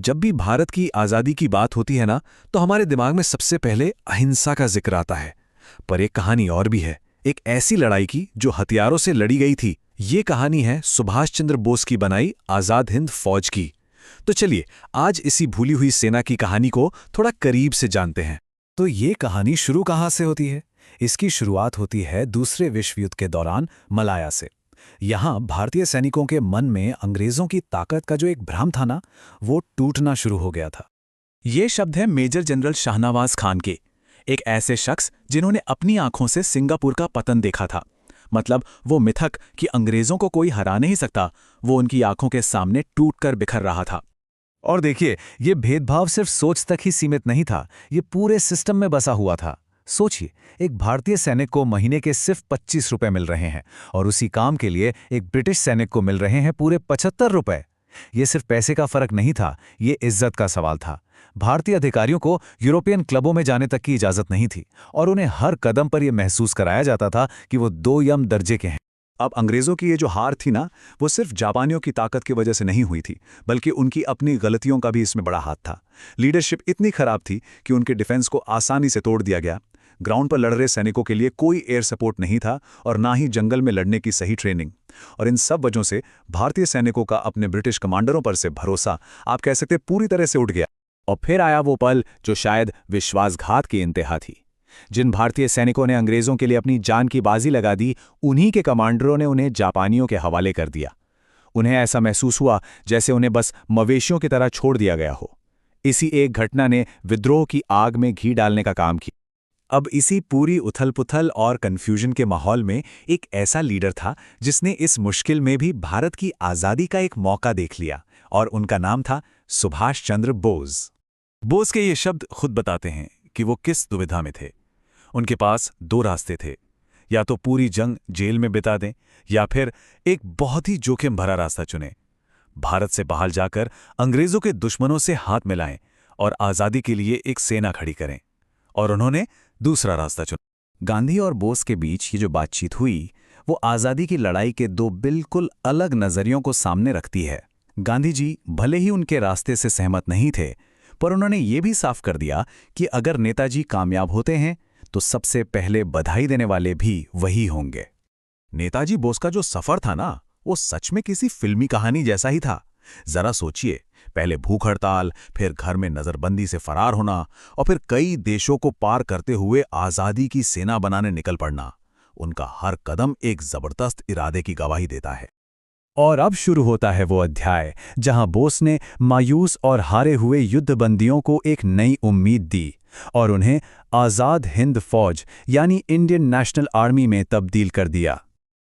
जब भी भारत की आज़ादी की बात होती है ना, तो हमारे दिमाग में सबसे पहले अहिंसा का जिक्र आता है। पर एक कहानी और भी है, एक ऐसी लड़ाई की जो हथियारों से लड़ी गई थी। ये कहानी है सुभाष चंद्र बोस की बनाई आज़ाद हिंद फौज की। तो चलिए आज इसी भूली हुई सेना की कहानी को थोड़ा करीब से जानते हैं। तो ये कहानी शुरू कहाँ से होती है? इसकी शुरुआत होती है दूसरे विश्व युद्ध के दौरान मलाया से। यहाँ भारतीय सैनिकों के मन में अंग्रेजों की ताकत का जो एक भ्रम था ना, वो टूटना शुरू हो गया था। ये शब्द है मेजर जनरल शाहनवाज खान के, एक ऐसे शख्स जिन्होंने अपनी आंखों से सिंगापुर का पतन देखा था। मतलब वो मिथक कि अंग्रेजों को कोई हरा नहीं सकता, वो उनकी आंखों के सामने टूटकर बिखर रहा था। और देखिए, ये भेदभाव सिर्फ सोच तक ही सीमित नहीं था, ये पूरे सिस्टम में बसा हुआ था। सोचिए, एक भारतीय सैनिक को महीने के सिर्फ 25 रुपए मिल रहे हैं और उसी काम के लिए एक ब्रिटिश सैनिक को मिल रहे हैं पूरे 75 रुपए। ये सिर्फ पैसे का फर्क नहीं था, ये इज्जत का सवाल था। भारतीय अधिकारियों को यूरोपियन क्लबों में जाने तक की इजाजत नहीं थी और उन्हें हर कदम पर यह महसूस कराया जाता था कि वो 2 यम दर्जे के हैं। अब अंग्रेजों की ये जो हार थी ना, वो सिर्फ जापानियों की ताकत की वजह से नहीं हुई थी, बल्कि उनकी अपनी गलतियों का भी इसमें बड़ा हाथ था। लीडरशिप इतनी खराब थी कि उनके डिफेंस को आसानी से तोड़ दिया गया। ग्राउंड पर लड़ रहे सैनिकों के लिए कोई एयर सपोर्ट नहीं था और ना ही जंगल में लड़ने की सही ट्रेनिंग। और इन सब वजहों से भारतीय सैनिकों का अपने ब्रिटिश कमांडरों पर से भरोसा, आप कह सकते, पूरी तरह से उठ गया। और फिर आया वो पल जो शायद विश्वासघात की इंतहा थी। जिन भारतीय सैनिकों ने अंग्रेजों के लिए अपनी जान की बाजी लगा दी, उन्हीं के कमांडरों ने उन्हें जापानियों के हवाले कर दिया। उन्हें ऐसा महसूस हुआ जैसे उन्हें बस मवेशियों की तरह छोड़ दिया गया हो। इसी एक घटना ने विद्रोह की आग में घी डालने का काम किया। अब इसी पूरी उथल-पुथल और कन्फ्यूजन के माहौल में एक ऐसा लीडर था जिसने इस मुश्किल में भी भारत की आज़ादी का एक मौका देख लिया, और उनका नाम था सुभाष चंद्र बोस। बोस के ये शब्द खुद बताते हैं कि वो किस दुविधा में थे। उनके पास 2 रास्ते थे, या तो पूरी जंग जेल में बिता दें या फिर एक बहुत ही जोखिम भरा रास्ता चुनें। भारत से बाहर जाकर अंग्रेजों के दुश्मनों से हाथ मिलाएं और आज़ादी के लिए एक सेना खड़ी करें। और उन्होंने दूसरा रास्ता चुना। गांधी और बोस के बीच ये जो बातचीत हुई, वो आज़ादी की लड़ाई के 2 बिल्कुल अलग नज़रियों को सामने रखती है। गांधी जी भले ही उनके रास्ते से सहमत नहीं थे, पर उन्होंने ये भी साफ कर दिया कि अगर नेताजी कामयाब होते हैं तो सबसे पहले बधाई देने वाले भी वही होंगे। नेताजी बोस का जो सफर था ना, वो सच में किसी फिल्मी कहानी जैसा ही था। जरा सोचिए, पहले भूख हड़ताल, फिर घर में नजरबंदी से फरार होना और फिर कई देशों को पार करते हुए आज़ादी की सेना बनाने निकल पड़ना। उनका हर कदम एक जबरदस्त इरादे की गवाही देता है। और अब शुरू होता है वो अध्याय जहां बोस ने मायूस और हारे हुए युद्धबंदियों को एक नई उम्मीद दी और उन्हें आज़ाद हिंद फौज यानी इंडियन नेशनल आर्मी में तब्दील कर दिया।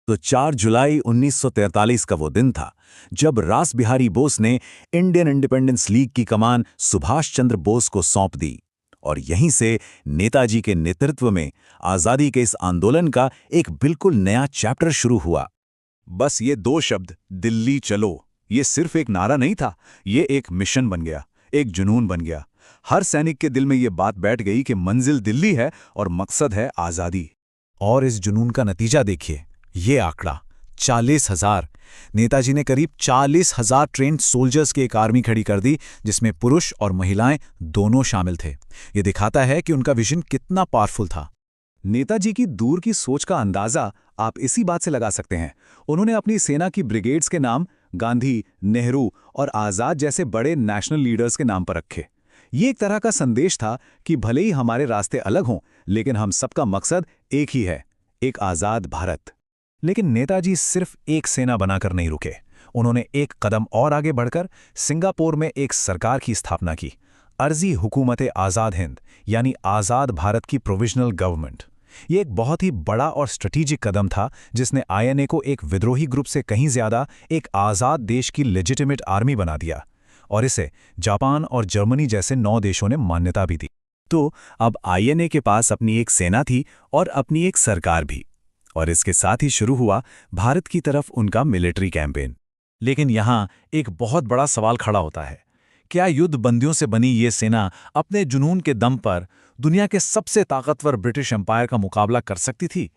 तो 4 जुलाई 1943 का वो दिन था जब रास बिहारी बोस ने इंडियन इंडिपेंडेंस लीग की कमान सुभाष चंद्र बोस को सौंप दी। और यहीं से नेताजी के नेतृत्व में आज़ादी के इस आंदोलन का एक बिल्कुल नया चैप्टर शुरू हुआ। बस ये 2 शब्द, दिल्ली चलो, ये सिर्फ एक नारा नहीं था, ये एक मिशन बन गया, एक जुनून बन गया। हर सैनिक के दिल में ये बात बैठ गई कि मंजिल दिल्ली है और मकसद है आज़ादी। और इस जुनून का नतीजा देखिए, ये आंकड़ा 40,000। नेताजी ने करीब 40,000 ट्रेन्ड सोल्जर्स की एक आर्मी खड़ी कर दी, जिसमें पुरुष और महिलाएं दोनों शामिल थे। ये दिखाता है कि उनका विजन कितना पावरफुल था। नेताजी की दूर की सोच का अंदाजा आप इसी बात से लगा सकते हैं। उन्होंने अपनी सेना की ब्रिगेड्स के नाम गांधी, नेहरू और आज़ाद जैसे बड़े नेशनल लीडर्स के नाम पर रखे। ये एक तरह का संदेश था कि भले ही हमारे रास्ते अलग हों, लेकिन हम सबका मकसद एक ही है, एक आज़ाद भारत। लेकिन नेताजी सिर्फ एक सेना बनाकर नहीं रुके। उन्होंने एक कदम और आगे बढ़कर सिंगापुर में एक सरकार की स्थापना की, अर्जी हुकूमत आज़ाद हिंद यानी आज़ाद भारत की प्रोविजनल गवर्नमेंट। ये एक बहुत ही बड़ा और स्ट्रेटेजिक कदम था जिसने आईएनए को एक विद्रोही ग्रुप से कहीं ज्यादा एक आज़ाद देश की लेजिटिमेट आर्मी बना दिया, और इसे जापान और जर्मनी जैसे 9 देशों ने मान्यता भी दी। तो अब आईएनए के पास अपनी एक सेना थी और अपनी एक सरकार भी, और इसके साथ ही शुरू हुआ भारत की तरफ उनका मिलिट्री कैंपेन। लेकिन यहाँ एक बहुत बड़ा सवाल खड़ा होता है, क्या युद्ध बंदियों से बनी ये सेना अपने जुनून के दम पर दुनिया के सबसे ताकतवर ब्रिटिश एम्पायर का मुकाबला कर सकती थी?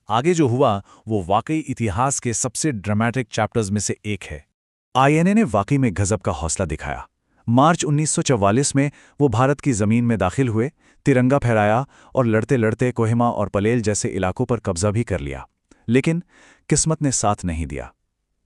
आगे जो हुआ वो वाकई इतिहास के सबसे ड्रामेटिक चैप्टर्स में से एक है। आईएनए ने वाकई में गजब का हौसला दिखाया। मार्च 1944 में वो भारत की ज़मीन में दाखिल हुए, तिरंगा फहराया और लड़ते लड़ते कोहिमा और पलेल जैसे इलाकों पर कब्जा भी कर लिया। लेकिन किस्मत ने साथ नहीं दिया।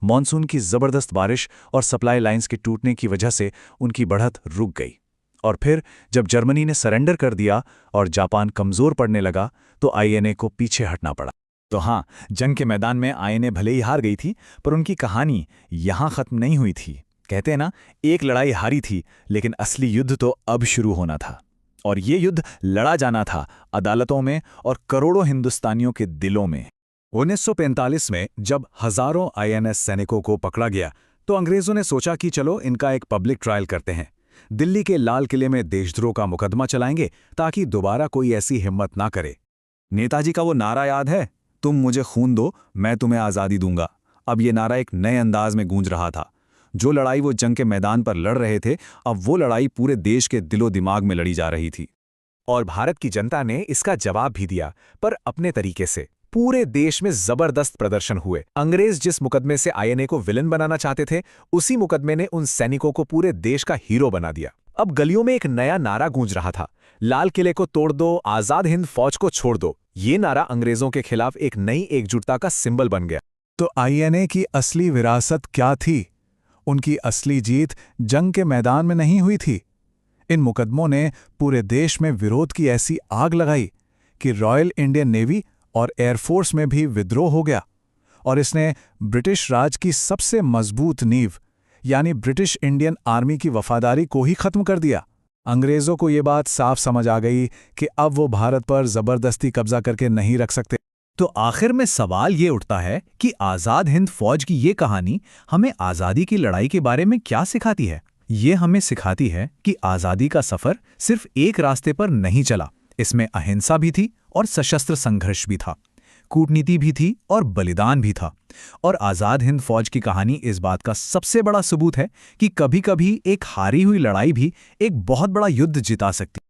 मॉनसून की ज़बरदस्त बारिश और सप्लाई लाइंस के टूटने की वजह से उनकी बढ़त रुक गई। और फिर जब जर्मनी ने सरेंडर कर दिया और जापान कमज़ोर पड़ने लगा तो आईएनए को पीछे हटना पड़ा। तो हाँ, जंग के मैदान में आईएनए भले ही हार गई थी, पर उनकी कहानी यहाँ ख़त्म नहीं हुई थी। कहते हैं ना, एक लड़ाई हारी थी, लेकिन असली युद्ध तो अब शुरू होना था। और ये युद्ध लड़ा जाना था अदालतों में और करोड़ों हिंदुस्तानियों के दिलों में। 1945 में जब हजारों आईएनएस सैनिकों को पकड़ा गया तो अंग्रेजों ने सोचा कि चलो इनका एक पब्लिक ट्रायल करते हैं। दिल्ली के लाल किले में देशद्रोह का मुकदमा चलाएंगे ताकि दोबारा कोई ऐसी हिम्मत ना करे। नेताजी का वो नारा याद है, तुम मुझे खून दो, मैं तुम्हें आज़ादी दूंगा। अब ये नारा एक नए अंदाज में गूंज रहा था। जो लड़ाई वो जंग के मैदान पर लड़ रहे थे, अब वो लड़ाई पूरे देश के दिलो दिमाग में लड़ी जा रही थी। और भारत की जनता ने इसका जवाब भी दिया, पर अपने तरीके से। पूरे देश में जबरदस्त प्रदर्शन हुए। अंग्रेज जिस मुकदमे से आईएनए को विलन बनाना चाहते थे, उसी मुकदमे ने उन सैनिकों को पूरे देश का हीरो बना दिया। अब गलियों में एक नया नारा गूंज रहा था, लाल किले को तोड़ दो, आजाद हिंद फौज को छोड़ दो। ये नारा अंग्रेजों के खिलाफ एक नई एकजुटता का सिंबल बन गया। तो आईएनए की असली विरासत क्या थी? उनकी असली जीत जंग के मैदान में नहीं हुई थी। इन मुकदमों ने पूरे देश में विरोध की ऐसी आग लगाई कि रॉयल इंडियन नेवी और एयरफोर्स में भी विद्रोह हो गया, और इसने ब्रिटिश राज की सबसे मजबूत नींव यानी ब्रिटिश इंडियन आर्मी की वफादारी को ही खत्म कर दिया। अंग्रेजों को ये बात साफ समझ आ गई कि अब वो भारत पर जबरदस्ती कब्जा करके नहीं रख सकते। तो आखिर में सवाल ये उठता है कि आज़ाद हिंद फौज की ये कहानी हमें आज़ादी की लड़ाई के बारे में क्या सिखाती है? ये हमें सिखाती है कि आज़ादी का सफ़र सिर्फ एक रास्ते पर नहीं चला। इसमें अहिंसा भी थी और सशस्त्र संघर्ष भी था, कूटनीति भी थी और बलिदान भी था। और आज़ाद हिंद फौज की कहानी इस बात का सबसे बड़ा सबूत है कि कभी-कभी एक हारी हुई लड़ाई भी एक बहुत बड़ा युद्ध जिता सकती है।